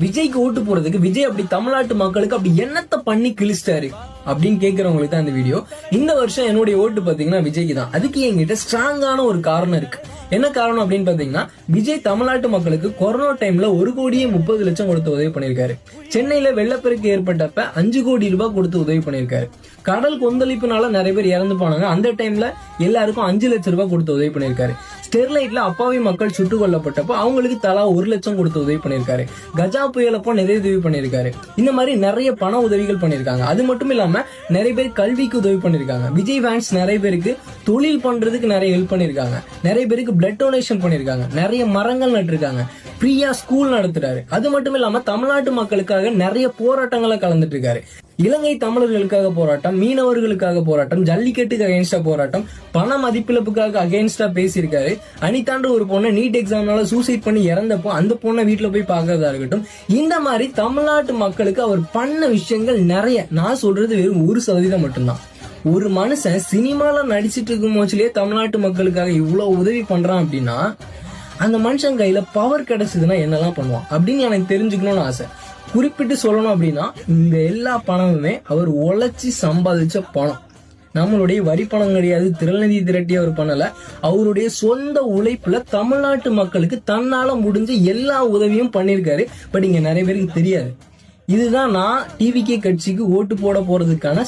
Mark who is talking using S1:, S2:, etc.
S1: விஜய்க்கு ஓட்டு போறதுக்கு விஜய் அப்படி தமிழ்நாட்டு மக்களுக்கு அப்படி என்னத்தை பண்ணி கிழிச்சிட்டாரு அப்படின்னு கேக்குறவங்களுக்கு தான் இந்த வீடியோ. இந்த வருஷம் என்னுடைய ஓட்டு பாத்தீங்கன்னா விஜய்க்கு தான். அதுக்கு என்கிட்ட ஸ்ட்ராங்கான ஒரு காரணம் இருக்கு. என்ன காரணம் அப்படின்னு பாத்தீங்கன்னா, விஜய் தமிழ்நாட்டு மக்களுக்கு கொரோனா டைம்ல 1,30,00,000 கொடுத்து உதவி பண்ணிருக்காரு. சென்னையில வெள்ளப்பெருக்கு ஏற்பட்டப்ப 5 கோடி ரூபாய் கொடுத்து உதவி பண்ணிருக்காரு. கடல் கொந்தளிப்புனால நிறைய பேர் இறந்து போனாங்க. அந்த டைம்ல எல்லாருக்கும் 5 லட்சம் ரூபாய் கொடுத்து உதவி பண்ணிருக்காரு. ஸ்டெர்லைட்ல அப்பாவி மக்கள் சுட்டுக் கொல்லப்பட்டப்ப அவங்களுக்கு தலா 1 லட்சம் கொடுத்து உதவி பண்ணிருக்காரு. கஜா புயலப்போ நிறைய உதவி பண்ணிருக்காரு. இந்த மாதிரி நிறைய பண உதவிகள் பண்ணிருக்காங்க. அது மட்டும் இல்லாம நிறைய பேர் கல்விக்கு உதவி பண்ணிருக்காங்க. விஜய் ஃபேன்ஸ் நிறைய பேருக்கு தொழில் பண்றதுக்கு நிறைய ஹெல்ப் பண்ணிருக்காங்க. நிறைய பேருக்கு பிளட் டொனேஷன் பண்ணிருக்காங்க. நிறைய மரங்கள் நட்டிருக்காங்க. ஃப்ரீயா ஸ்கூல் நடத்துறாரு. அது மட்டும் இல்லாம தமிழ்நாட்டு மக்களுக்காக நிறைய போராட்டங்களை கலந்துட்டு இருக்காரு. இலங்கை தமிழர்களுக்காக போராட்டம், மீனவர்களுக்காக போராட்டம், ஜல்லிக்கட்டுக்கு அகேன்ஸ்டா போராட்டம், பண மதிப்பிழப்புக்காக அகேன்ஸ்டா பேசியிருக்காரு. அனிதான்ற ஒரு பொண்ணை நீட் எக்ஸாம்னால சூசைட் பண்ணி இறந்தப்போ அந்த பொண்ணை வீட்டுல போய் பாக்குறதா இருக்கட்டும். இந்த மாதிரி தமிழ்நாட்டு மக்களுக்கு அவர் பண்ண விஷயங்கள் நிறைய. நான் சொல்றது வெறும் 1% மட்டும்தான். ஒரு மனுஷன் சினிமால நடிச்சிட்டு இருக்கும் போச்சுலயே தமிழ்நாட்டு மக்களுக்காக இவ்வளவு உதவி பண்றான் அப்படின்னா, அந்த மனுஷன் கையில பவர் கிடைச்சதுன்னா என்னெல்லாம் பண்ணுவான் அப்படின்னு எனக்கு தெரிஞ்சுக்கணும்னு ஆசை. குறிப்பிட்டு சொல்லணும் அப்படின்னா, இந்த எல்லா பணமுமே அவர் உழைச்சி சம்பாதிச்ச பணம். நம்மளுடைய வரி பணம் கிடையாது, திரள்நிதி திரட்டி அவர் பண்ணல. அவருடைய சொந்த உழைப்புல தமிழ்நாட்டு மக்களுக்கு தன்னால முடிஞ்ச எல்லா உதவியும் பண்ணிருக்காரு. பட் இங்க நிறைய பேருக்கு தெரியாது. இதுதான் நான் டிவிகே கட்சிக்கு ஓட்டு போட போறதுக்கான